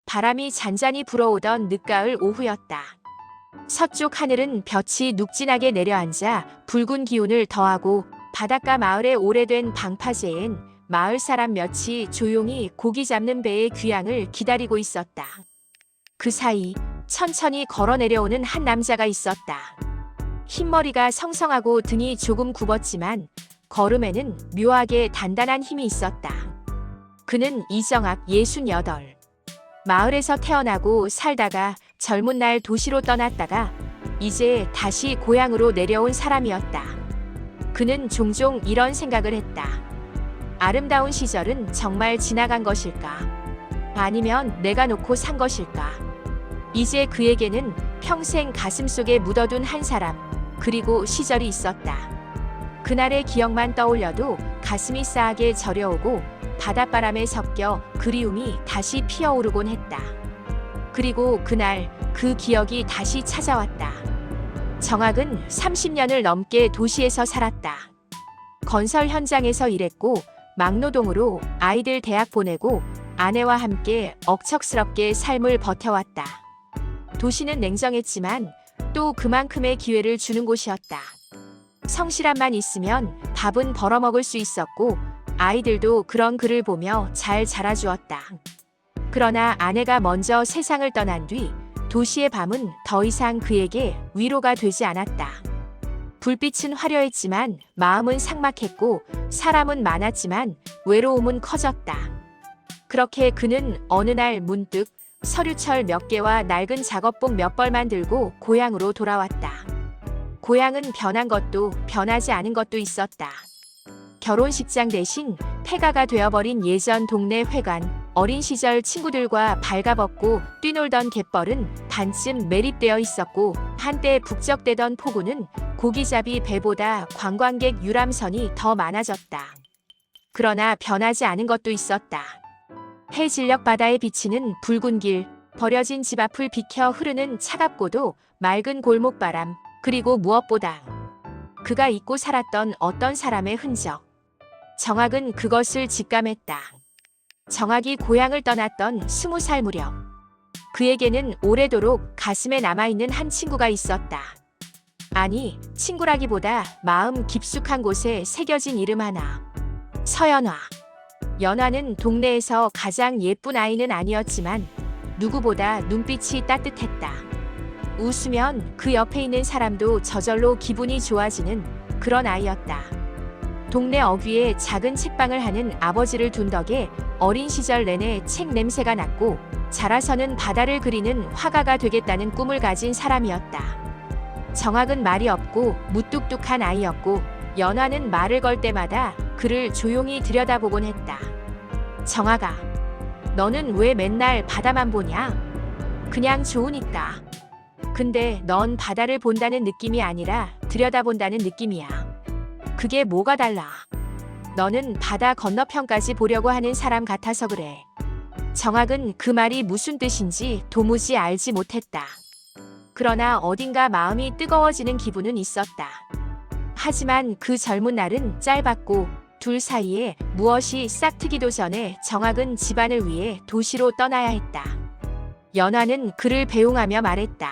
바람이 잔잔히 불어오던 늦가을 오후였다. 서쪽 하늘은 볕이 눅진하게 내려앉아 붉은 기운을 더하고 바닷가 마을의 오래된 방파제엔 마을 사람 몇이 조용히 고기 잡는 배의 귀향을 기다리고 있었다. 그 사이 천천히 걸어 내려오는 한 남자가 있었다. 흰머리가 성성하고 등이 조금 굽었지만 걸음에는 묘하게 단단한 힘이 있었다. 그는 이정학 68. 마을에서 태어나고 살다가 젊은 날 도시로 떠났다가 이제 다시 고향으로 내려온 사람이었다. 그는 종종 이런 생각을 했다. 아름다운 시절은 정말 지나간 것일까? 아니면 내가 놓고 산 것일까? 이제 그에게는 평생 가슴속에 묻어둔 한 사람, 그리고 시절이 있었다. 그날의 기억만 떠올려도 가슴이 싸하게 저려오고 바닷바람에 섞여 그리움이 다시 피어오르곤 했다. 그리고 그날 그 기억이 다시 찾아왔다. 정학은 30년을 넘게 도시에서 살았다. 건설 현장에서 일했고 막노동으로 아이들 대학 보내고 아내와 함께 억척스럽게 삶을 버텨왔다. 도시는 냉정했지만 또 그만큼의 기회를 주는 곳이었다. 성실함만 있으면 밥은 벌어먹을 수 있었고 아이들도 그런 그를 보며 잘 자라주었다. 그러나 아내가 먼저 세상을 떠난 뒤 도시의 밤은 더 이상 그에게 위로가 되지 않았다. 불빛은 화려했지만 마음은 삭막했고 사람은 많았지만 외로움은 커졌다. 그렇게 그는 어느 날 문득 서류철 몇 개와 낡은 작업복 몇 벌만 들고 고향으로 돌아왔다. 고향은 변한 것도 변하지 않은 것도 있었다. 결혼식장 대신 폐가가 되어버린 예전 동네 회관, 어린 시절 친구들과 발가벗고 뛰놀던 갯벌은 반쯤 매립되어 있었고 한때 북적대던 포구는 고기잡이 배보다 관광객 유람선이 더 많아졌다. 그러나 변하지 않은 것도 있었다. 해질녘 바다에 비치는 붉은 길, 버려진 집 앞을 비켜 흐르는 차갑고도 맑은 골목바람, 그리고 무엇보다 그가 잊고 살았던 어떤 사람의 흔적. 정학은 그것을 직감했다. 정학이 고향을 떠났던 20살 무렵. 그에게는 오래도록 가슴에 남아있는 한 친구가 있었다. 아니, 친구라기보다 마음 깊숙한 곳에 새겨진 이름 하나. 서연화. 연화는 동네에서 가장 예쁜 아이는 아니었지만 누구보다 눈빛이 따뜻했다. 웃으면 그 옆에 있는 사람도 저절로 기분이 좋아지는 그런 아이였다. 동네 어귀에 작은 책방을 하는 아버지를 둔 덕에 어린 시절 내내 책 냄새가 났고 자라서는 바다를 그리는 화가가 되겠다는 꿈을 가진 사람이었다. 정학은 말이 없고 무뚝뚝한 아이였고 연화는 말을 걸 때마다 그를 조용히 들여다보곤 했다. 정학아, 너는 왜 맨날 바다만 보냐? 그냥 좋으니까. 근데 넌 바다를 본다는 느낌이 아니라 들여다본다는 느낌이야. 그게 뭐가 달라? 너는 바다 건너편까지 보려고 하는 사람 같아서 그래. 정학은 그 말이 무슨 뜻인지 도무지 알지 못했다. 그러나 어딘가 마음이 뜨거워지는 기분은 있었다. 하지만 그 젊은 날은 짧았고 둘 사이에 무엇이 싹 트기도 전에 정학은 집안을 위해 도시로 떠나야 했다. 연화는 그를 배웅하며 말했다.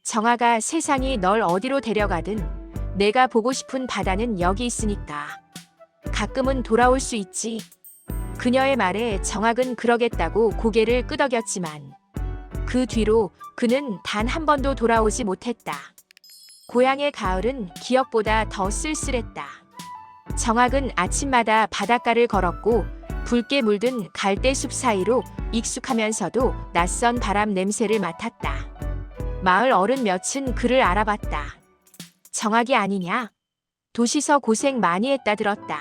정학아, 세상이 널 어디로 데려가든 내가 보고 싶은 바다는 여기 있으니까. 가끔은 돌아올 수 있지. 그녀의 말에 정학은 그러겠다고 고개를 끄덕였지만 그 뒤로 그는 단 한 번도 돌아오지 못했다. 고향의 가을은 기억보다 더 쓸쓸했다. 정학은 아침마다 바닷가를 걸었고 붉게 물든 갈대숲 사이로 익숙하면서도 낯선 바람 냄새를 맡았다. 마을 어른 몇은 그를 알아봤다. 정학이 아니냐? 도시서 고생 많이 했다 들었다.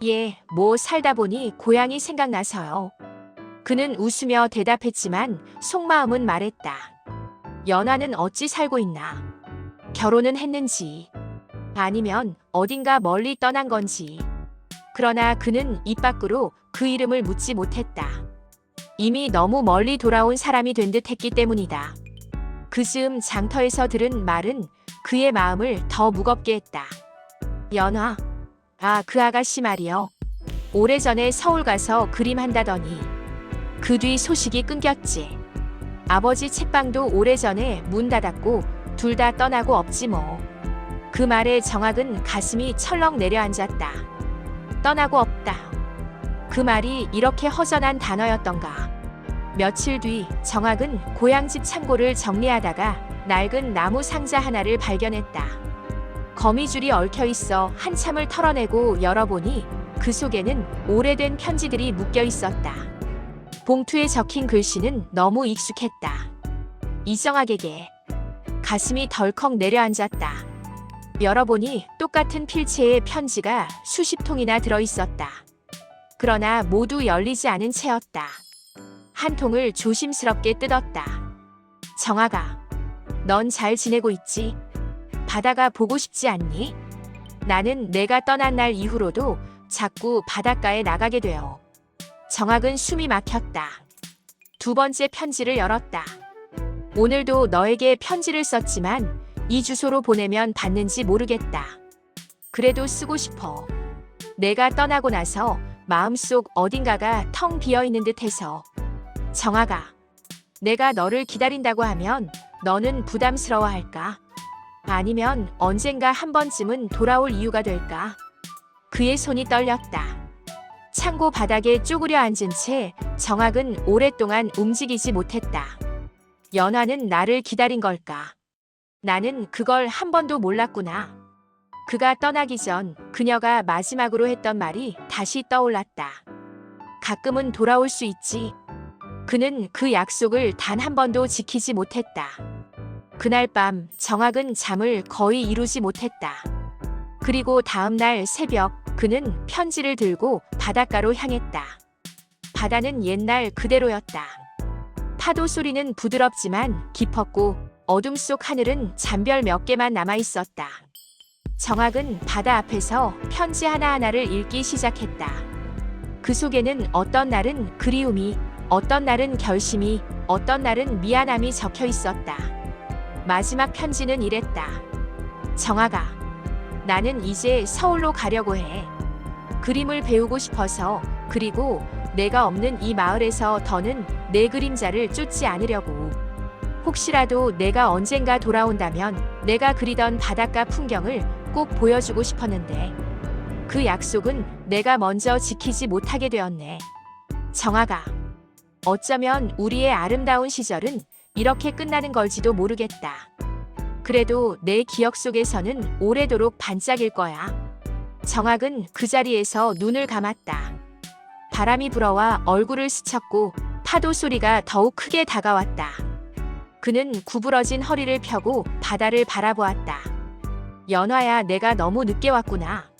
예, 뭐 살다 보니 고향이 생각나서요. 그는 웃으며 대답했지만 속마음은 말했다. 연화는 어찌 살고 있나? 결혼은 했는지 아니면 어딘가 멀리 떠난 건지. 그러나 그는 입 밖으로 그 이름을 묻지 못했다. 이미 너무 멀리 돌아온 사람이 된 듯 했기 때문이다. 그 즈음 장터에서 들은 말은 그의 마음을 더 무겁게 했다. 연화. 아, 그 아가씨 말이요. 오래전에 서울 가서 그림한다더니. 그 뒤 소식이 끊겼지. 아버지 책방도 오래전에 문 닫았고 둘 다 떠나고 없지 뭐. 그 말에 정학은 가슴이 철렁 내려앉았다. 떠나고 없다. 그 말이 이렇게 허전한 단어였던가. 며칠 뒤 정학은 고향집 창고를 정리하다가 낡은 나무 상자 하나를 발견했다. 거미줄이 얽혀 있어 한참을 털어내고 열어보니 그 속에는 오래된 편지들이 묶여 있었다. 봉투에 적힌 글씨는 너무 익숙했다. 이정학에게. 가슴이 덜컥 내려앉았다. 열어보니 똑같은 필체의 편지가 수십 통이나 들어있었다. 그러나 모두 열리지 않은 채였다. 한 통을 조심스럽게 뜯었다. 정학아, 넌 잘 지내고 있지? 바다가 보고 싶지 않니? 나는 내가 떠난 날 이후로도 자꾸 바닷가에 나가게 되어. 정학은 숨이 막혔다. 두 번째 편지를 열었다. 오늘도 너에게 편지를 썼지만 이 주소로 보내면 받는지 모르겠다. 그래도 쓰고 싶어. 내가 떠나고 나서 마음속 어딘가가 텅 비어있는 듯해서. 정학아, 내가 너를 기다린다고 하면 너는 부담스러워할까? 아니면 언젠가 한 번쯤은 돌아올 이유가 될까? 그의 손이 떨렸다. 창고 바닥에 쪼그려 앉은 채 정학은 오랫동안 움직이지 못했다. 연화는 나를 기다린 걸까? 나는 그걸 한 번도 몰랐구나. 그가 떠나기 전 그녀가 마지막으로 했던 말이 다시 떠올랐다. 가끔은 돌아올 수 있지. 그는 그 약속을 단 한 번도 지키지 못했다. 그날 밤 정학은 잠을 거의 이루지 못했다. 그리고 다음 날 새벽 그는 편지를 들고 바닷가로 향했다. 바다는 옛날 그대로였다. 파도 소리는 부드럽지만 깊었고 어둠 속 하늘은 잔별 몇 개만 남아 있었다. 정학은 바다 앞에서 편지 하나하나를 읽기 시작했다. 그 속에는 어떤 날은 그리움이, 어떤 날은 결심이, 어떤 날은 미안함이 적혀 있었다. 마지막 편지는 이랬다. 정학아, 나는 이제 서울로 가려고 해. 그림을 배우고 싶어서. 그리고 내가 없는 이 마을에서 더는 내 그림자를 쫓지 않으려고. 혹시라도 내가 언젠가 돌아온다면 내가 그리던 바닷가 풍경을 꼭 보여주고 싶었는데 그 약속은 내가 먼저 지키지 못하게 되었네. 정학아, 어쩌면 우리의 아름다운 시절은 이렇게 끝나는 걸지도 모르겠다. 그래도 내 기억 속에서는 오래도록 반짝일 거야. 정학은 그 자리에서 눈을 감았다. 바람이 불어와 얼굴을 스쳤고 파도 소리가 더욱 크게 다가왔다. 그는 구부러진 허리를 펴고 바다를 바라보았다. 연화야, 내가 너무 늦게 왔구나.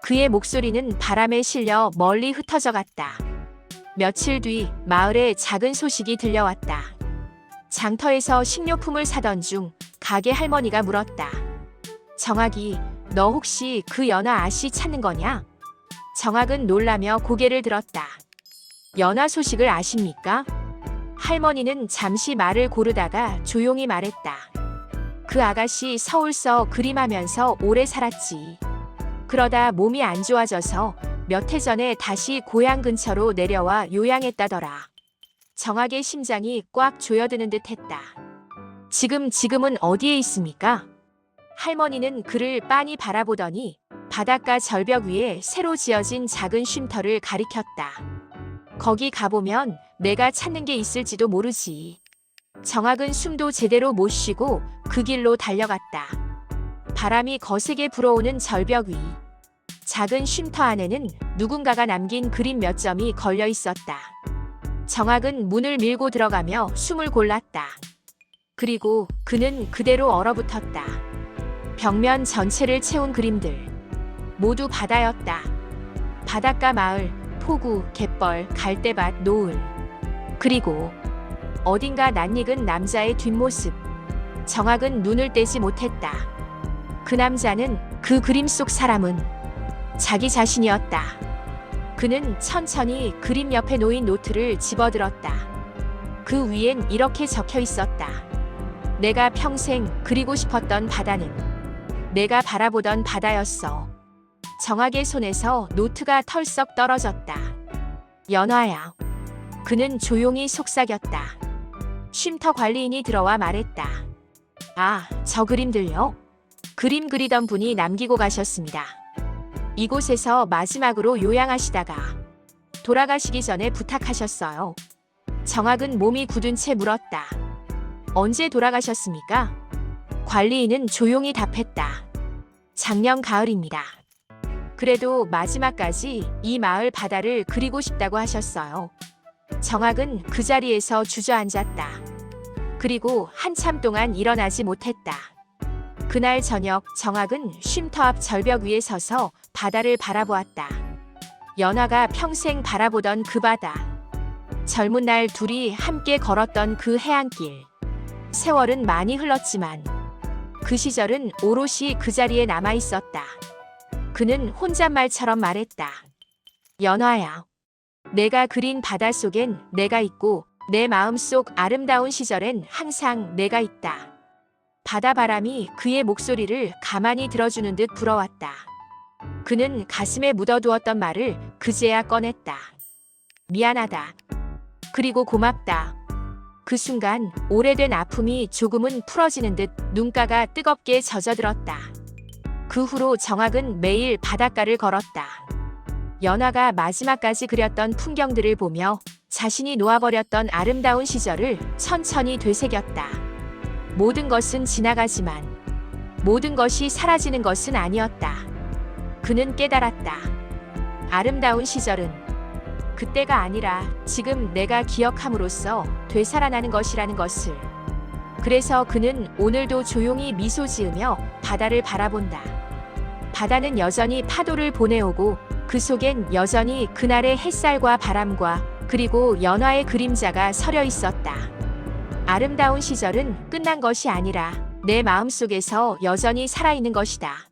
그의 목소리는 바람에 실려 멀리 흩어져 갔다. 며칠 뒤 마을에 작은 소식이 들려왔다. 장터에서 식료품을 사던 중 가게 할머니가 물었다. 정학이, 너 혹시 그 연화 아씨 찾는 거냐? 정학은 놀라며 고개를 들었다. 연화 소식을 아십니까? 할머니는 잠시 말을 고르다가 조용히 말했다. 그 아가씨 서울서 그림하면서 오래 살았지. 그러다 몸이 안 좋아져서 몇 해 전에 다시 고향 근처로 내려와 요양했다더라. 정학의 심장이 꽉 조여드는 듯 했다. 지금은 어디에 있습니까? 할머니는 그를 빤히 바라보더니 바닷가 절벽 위에 새로 지어진 작은 쉼터를 가리켰다. 거기 가보면 내가 찾는 게 있을지도 모르지. 정학은 숨도 제대로 못 쉬고 그 길로 달려갔다. 바람이 거세게 불어오는 절벽 위. 작은 쉼터 안에는 누군가가 남긴 그림 몇 점이 걸려 있었다. 정학은 문을 밀고 들어가며 숨을 골랐다. 그리고 그는 그대로 얼어붙었다. 벽면 전체를 채운 그림들. 모두 바다였다. 바닷가 마을, 폭우, 갯벌, 갈대밭, 노을. 그리고 어딘가 낯익은 남자의 뒷모습. 정학은 눈을 떼지 못했다. 그 남자는, 그 그림 속 사람은 자기 자신이었다. 그는 천천히 그림 옆에 놓인 노트를 집어들었다. 그 위엔 이렇게 적혀 있었다. 내가 평생 그리고 싶었던 바다는 내가 바라보던 바다였어. 정학의 손에서 노트가 털썩 떨어졌다. 연화야. 그는 조용히 속삭였다. 쉼터 관리인이 들어와 말했다. 아, 저 그림들요? 그림 그리던 분이 남기고 가셨습니다. 이곳에서 마지막으로 요양하시다가 돌아가시기 전에 부탁하셨어요. 정학은 몸이 굳은 채 물었다. 언제 돌아가셨습니까? 관리인은 조용히 답했다. 작년 가을입니다. 그래도 마지막까지 이 마을 바다를 그리고 싶다고 하셨어요. 정학은 그 자리에서 주저앉았다. 그리고 한참 동안 일어나지 못했다. 그날 저녁 정학은 쉼터 앞 절벽 위에 서서 바다를 바라보았다. 연화가 평생 바라보던 그 바다. 젊은 날 둘이 함께 걸었던 그 해안길. 세월은 많이 흘렀지만 그 시절은 오롯이 그 자리에 남아 있었다. 그는 혼잣말처럼 말했다. 연화야. 내가 그린 바다 속엔 내가 있고 내 마음속 아름다운 시절엔 항상 내가 있다. 바다 바람이 그의 목소리를 가만히 들어주는 듯 불어왔다. 그는 가슴에 묻어두었던 말을 그제야 꺼냈다. 미안하다. 그리고 고맙다. 그 순간 오래된 아픔이 조금은 풀어지는 듯 눈가가 뜨겁게 젖어들었다. 그 후로 정학은 매일 바닷가를 걸었다. 연화가 마지막까지 그렸던 풍경들을 보며 자신이 놓아버렸던 아름다운 시절을 천천히 되새겼다. 모든 것은 지나가지만 모든 것이 사라지는 것은 아니었다. 그는 깨달았다. 아름다운 시절은 그때가 아니라 지금 내가 기억함으로써 되살아나는 것이라는 것을. 그래서 그는 오늘도 조용히 미소 지으며 바다를 바라본다. 바다는 여전히 파도를 보내오고 그 속엔 여전히 그날의 햇살과 바람과 그리고 연화의 그림자가 서려 있었다. 아름다운 시절은 끝난 것이 아니라 내 마음속에서 여전히 살아있는 것이다.